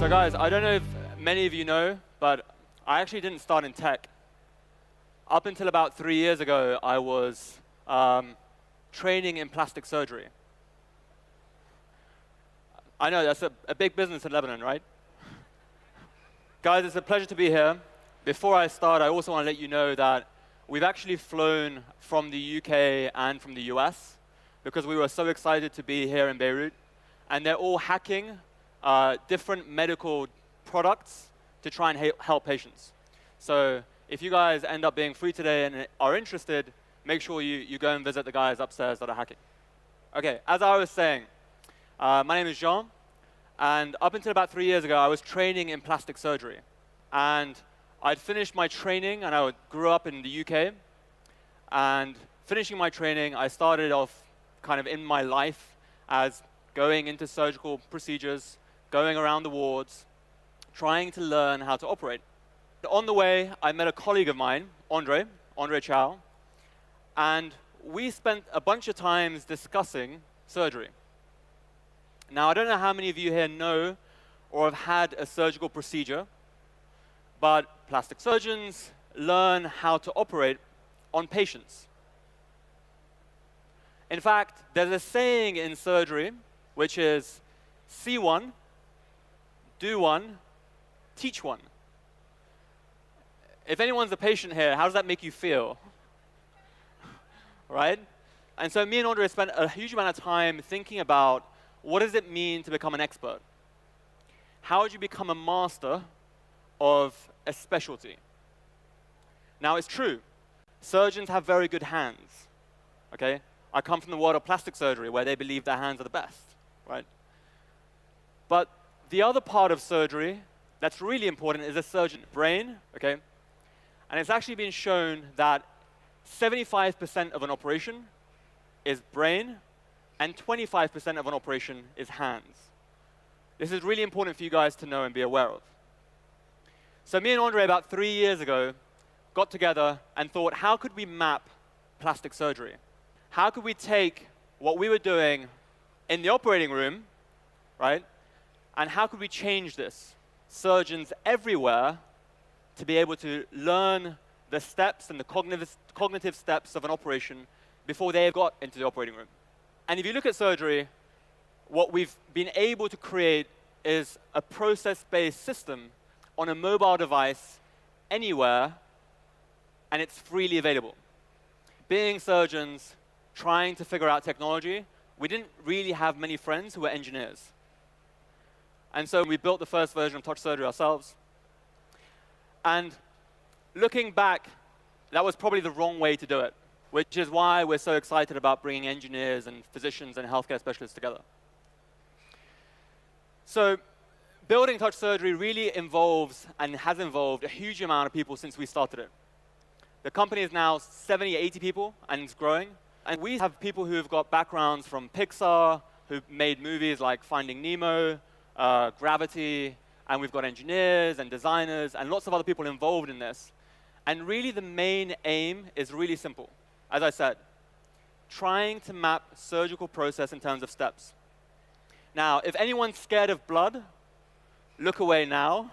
So guys, I don't know if many of you know, but I actually didn't start in tech. Up until about 3 years ago, I was training in plastic surgery. I know, that's a big business in Lebanon, right? Guys, it's a pleasure to be here. Before I start, I also want to let you know that we've actually flown from the UK and from the US because we were so excited to be here in Beirut. And they're all hacking different medical products to try and help patients. So if you guys end up being free today and are interested, make sure you go and visit the guys upstairs that are hacking. Okay, as I was saying, my name is Jean, and up until about 3 years ago, I was training in plastic surgery. And I'd finished my training, and I grew up in the UK. And finishing my training, I started off kind of in my life as going into surgical procedures, going around the wards, trying to learn how to operate. On the way, I met a colleague of mine, Andre Chow, and we spent a bunch of times discussing surgery. Now, I don't know how many of you here know or have had a surgical procedure, but plastic surgeons learn how to operate on patients. In fact, there's a saying in surgery, which is, see one, do one, teach one. If anyone's a patient here, how does that make you feel? Right? And so me and Andre spent a huge amount of time thinking about what does it mean to become an expert? How would you become a master of a specialty? Now, it's true. Surgeons have very good hands. Okay? I come from the world of plastic surgery, where they believe their hands are the best. Right? But the other part of surgery that's really important is a surgeon's brain, okay? And it's actually been shown that 75% of an operation is brain and 25% of an operation is hands. This is really important for you guys to know and be aware of. So me and Andre, about 3 years ago, got together and thought, how could we map plastic surgery? How could we take what we were doing in the operating room, right? And how could we change this? Surgeons everywhere to be able to learn the steps and the cognitive steps of an operation before they got into the operating room. And if you look at surgery, what we've been able to create is a process-based system on a mobile device anywhere, and it's freely available. Being surgeons, trying to figure out technology, we didn't really have many friends who were engineers. And so we built the first version of touch surgery ourselves. And looking back, that was probably the wrong way to do it, which is why we're so excited about bringing engineers and physicians and healthcare specialists together. So building touch surgery really involves and has involved a huge amount of people since we started it. The company is now 70, 80 people, and it's growing. And we have people who have got backgrounds from Pixar, who've made movies like Finding Nemo, Gravity, and we've got engineers and designers and lots of other people involved in this. And really the main aim is really simple. As I said, trying to map surgical process in terms of steps. Now, if anyone's scared of blood, look away now.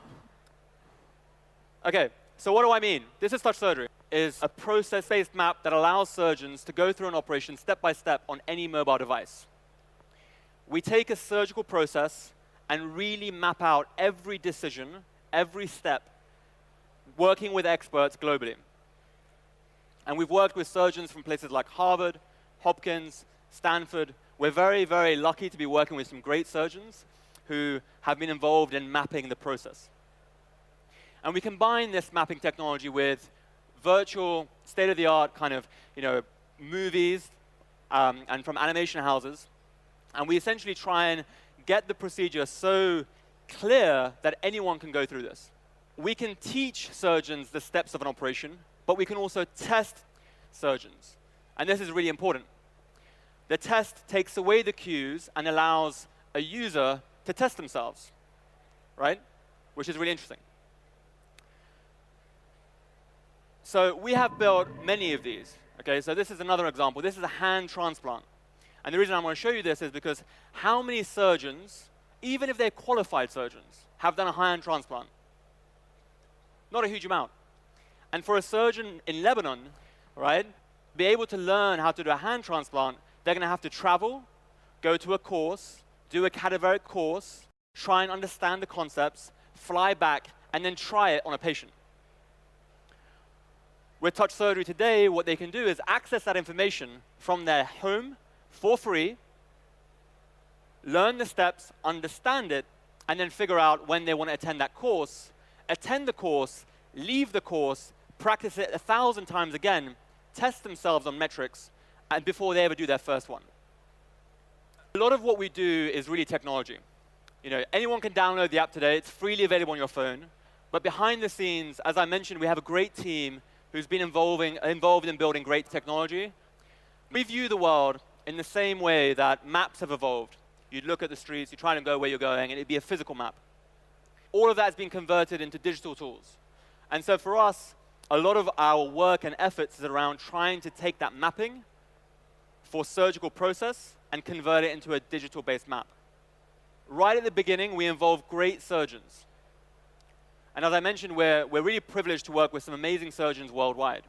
Okay, so what do I mean? This is touch surgery. Is a process-based map that allows surgeons to go through an operation step by step on any mobile device. We take a surgical process and really map out every decision, every step, working with experts globally. And we've worked with surgeons from places like Harvard, Hopkins, Stanford. We're very, very lucky to be working with some great surgeons who have been involved in mapping the process. And we combine this mapping technology with virtual, state-of-the-art kind of, movies and from animation houses. And we essentially try and get the procedure so clear that anyone can go through this. We can teach surgeons the steps of an operation, but we can also test surgeons. And this is really important. The test takes away the cues and allows a user to test themselves, right? Which is really interesting. So we have built many of these. Okay, so this is another example. This is a hand transplant. And the reason I'm going to show you this is because how many surgeons even if they're qualified surgeons, have done a high-end transplant? Not a huge amount. And for a surgeon in Lebanon, right, be able to learn how to do a hand transplant, they're going to have to travel, go to a course, do a cadaveric course, try and understand the concepts, fly back, and then try it on a patient. With Touch Surgery today, what they can do is access that information from their home for free, learn the steps, understand it, and then figure out when they want to attend that course, attend the course, leave the course, practice it 1,000 times again, test themselves on metrics, and before they ever do their first one. A lot of what we do is really technology. You know, anyone can download the app today. It's freely available on your phone. But behind the scenes, as I mentioned, we have a great team who's been involved in building great technology. We view the world in the same way that maps have evolved. You'd look at the streets, you try and go where you're going, and it'd be a physical map. All of that has been converted into digital tools. And so for us, a lot of our work and efforts is around trying to take that mapping for surgical process and convert it into a digital-based map. Right at the beginning, we involve great surgeons. And as I mentioned, we're really privileged to work with some amazing surgeons worldwide.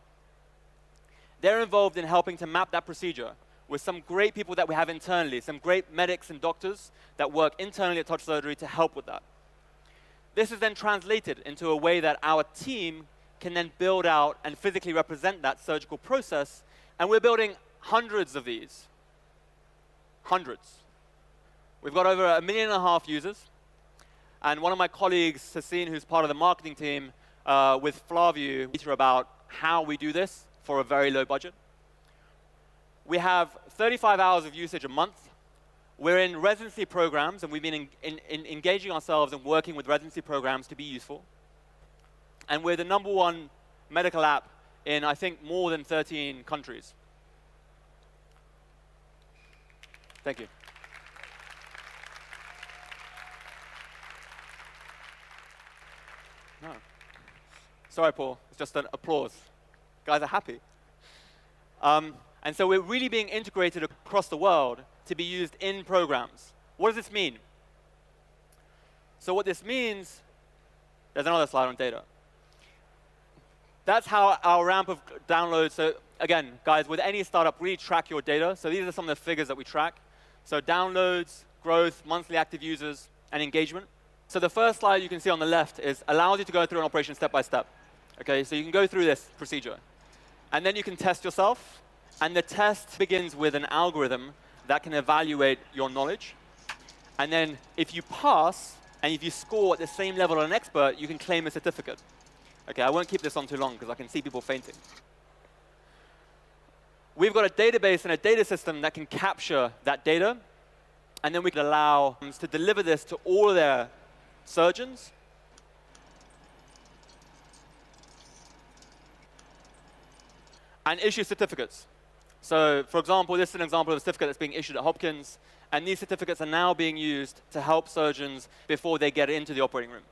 They're involved in helping to map that procedure with some great people that we have internally, some great medics and doctors that work internally at Touch Surgery to help with that. This is then translated into a way that our team can then build out and physically represent that surgical process, and we're building hundreds of these. Hundreds. We've got over 1.5 million users, and one of my colleagues, Sassine, who's part of the marketing team with Flavio, about how we do this for a very low budget. We have 35 hours of usage a month. We're in residency programs, and we've been engaging ourselves and working with residency programs to be useful. And we're the #1 medical app in, I think, more than 13 countries. Thank you. No. Sorry, Paul. It's just an applause. Guys are happy. And so we're really being integrated across the world to be used in programs. What does this mean? So what this means, there's another slide on data. That's how our ramp of downloads, so again, guys, with any startup, really track your data. So these are some of the figures that we track. So downloads, growth, monthly active users, and engagement. So the first slide you can see on the left allows you to go through an operation step by step. Okay, so you can go through this procedure. And then you can test yourself. And the test begins with an algorithm that can evaluate your knowledge. And then if you pass, and if you score at the same level as an expert, you can claim a certificate. Okay, I won't keep this on too long because I can see people fainting. We've got a database and a data system that can capture that data, and then we can allow them to deliver this to all of their surgeons. And issue certificates. So, for example, this is an example of a certificate that's being issued at Hopkins, and these certificates are now being used to help surgeons before they get into the operating room.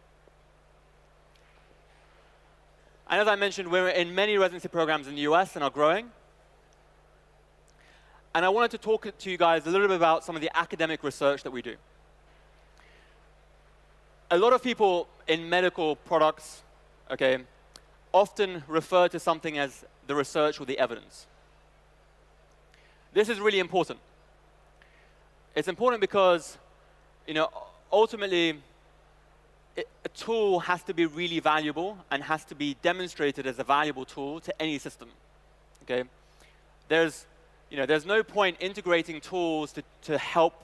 And as I mentioned, we're in many residency programs in the US and are growing. And I wanted to talk to you guys a little bit about some of the academic research that we do. A lot of people in medical products, okay, often refer to something as the research or the evidence. This is really important. It's important because, you know, ultimately, a tool has to be really valuable and has to be demonstrated as a valuable tool to any system. Okay, there's no point integrating tools to help,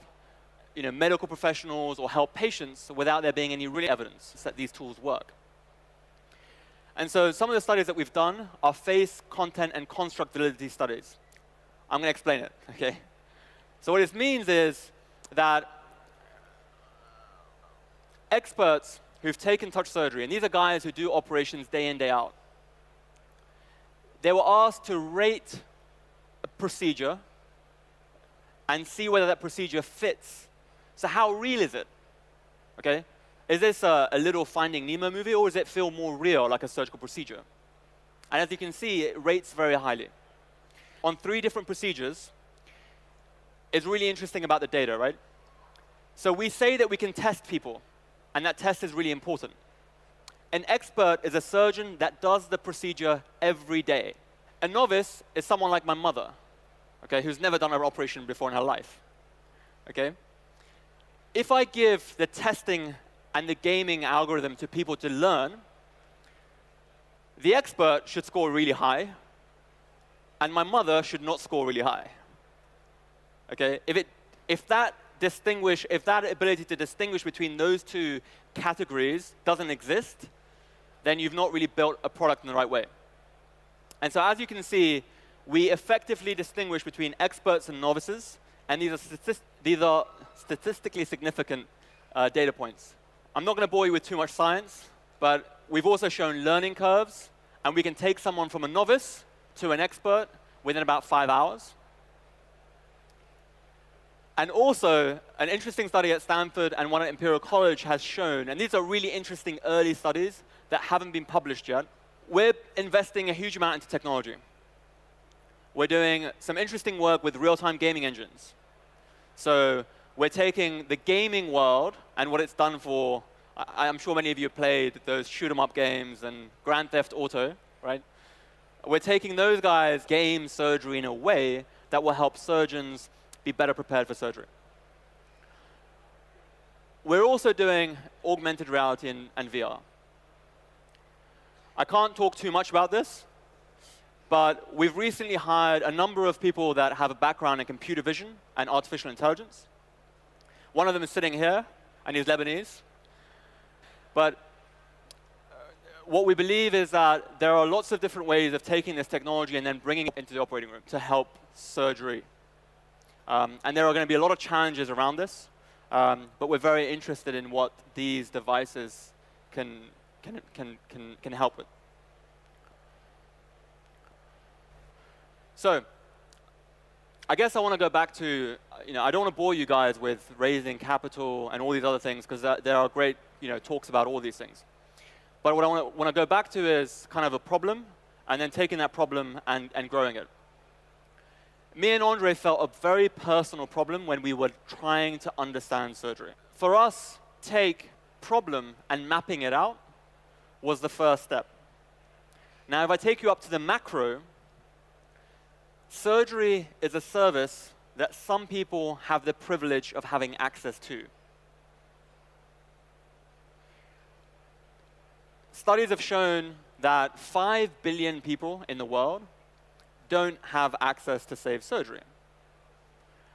you know, medical professionals or help patients without there being any real evidence that these tools work. And so some of the studies that we've done are face, content, and construct validity studies. I'm going to explain it, okay? So what this means is that experts who've taken Touch Surgery, and these are guys who do operations day in, day out, they were asked to rate a procedure and see whether that procedure fits. So how real is it? Okay? Is this a little Finding Nemo movie, or does it feel more real, like a surgical procedure? And as you can see, it rates very highly. On 3 different procedures, it's really interesting about the data, right? So we say that we can test people, and that test is really important. An expert is a surgeon that does the procedure every day. A novice is someone like my mother, okay, who's never done an operation before in her life. Okay? If I give the testing and the gaming algorithm to people to learn, the expert should score really high, and my mother should not score really high. Okay? If that ability to distinguish between those two categories doesn't exist, then you've not really built a product in the right way. And so as you can see, we effectively distinguish between experts and novices, and these are statistically significant data points. I'm not going to bore you with too much science, but we've also shown learning curves, and we can take someone from a novice to an expert within about 5 hours. And also, an interesting study at Stanford and one at Imperial College has shown, and these are really interesting early studies that haven't been published yet, we're investing a huge amount into technology. We're doing some interesting work with real-time gaming engines. So we're taking the gaming world and what it's done for, I'm sure many of you have played those shoot-'em-up games and Grand Theft Auto, right? We're taking those guys' game surgery in a way that will help surgeons be better prepared for surgery. We're also doing augmented reality and VR. I can't talk too much about this, but we've recently hired a number of people that have a background in computer vision and artificial intelligence. One of them is sitting here, and he's Lebanese. But what we believe is that there are lots of different ways of taking this technology and then bringing it into the operating room to help surgery. And there are going to be a lot of challenges around this, but we're very interested in what these devices can help with. So I guess I want to go back to, I don't want to bore you guys with raising capital and all these other things, because there are great talks about all these things. But what I want to go back to is kind of a problem, and then taking that problem and growing it. Me and Andre felt a very personal problem when we were trying to understand surgery. For us, take problem and mapping it out was the first step. Now, if I take you up to the macro, surgery is a service that some people have the privilege of having access to. Studies have shown that 5 billion people in the world don't have access to safe surgery.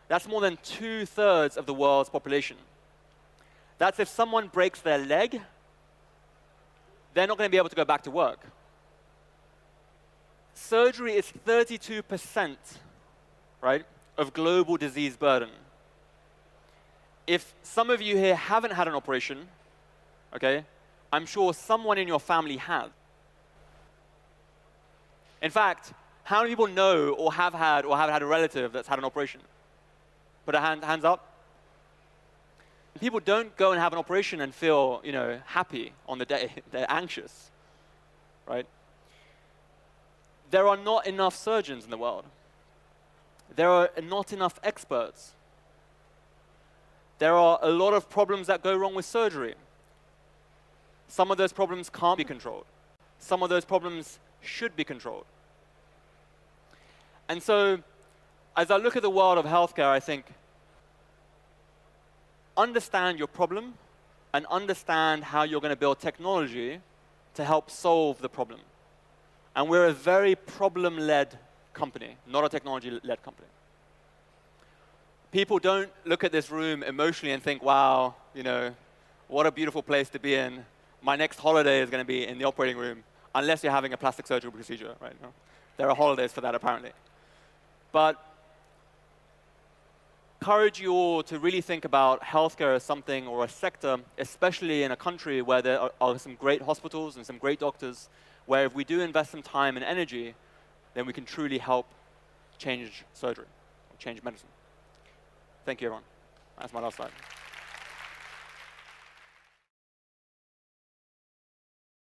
That's more than 2/3 of the world's population. That's if someone breaks their leg, they're not going to be able to go back to work. Surgery is 32%, right, of global disease burden. If some of you here haven't had an operation, okay, I'm sure someone in your family has. In fact, how many people know or have had a relative that's had an operation? Put a hands up. People don't go and have an operation and feel, happy on the day. They're anxious, right? There are not enough surgeons in the world. There are not enough experts. There are a lot of problems that go wrong with surgery. Some of those problems can't be controlled. Some of those problems should be controlled. And so, as I look at the world of healthcare, I think, understand your problem and understand how you're going to build technology to help solve the problem. And we're a very problem-led company, not a technology-led company. People don't look at this room emotionally and think, wow, what a beautiful place to be in. My next holiday is going to be in the operating room, unless you're having a plastic surgery procedure, right? There are holidays for that, apparently. But encourage you all to really think about healthcare as something or a sector, especially in a country where there are some great hospitals and some great doctors, where if we do invest some time and energy, then we can truly help change surgery, or change medicine. Thank you, everyone. That's my last slide.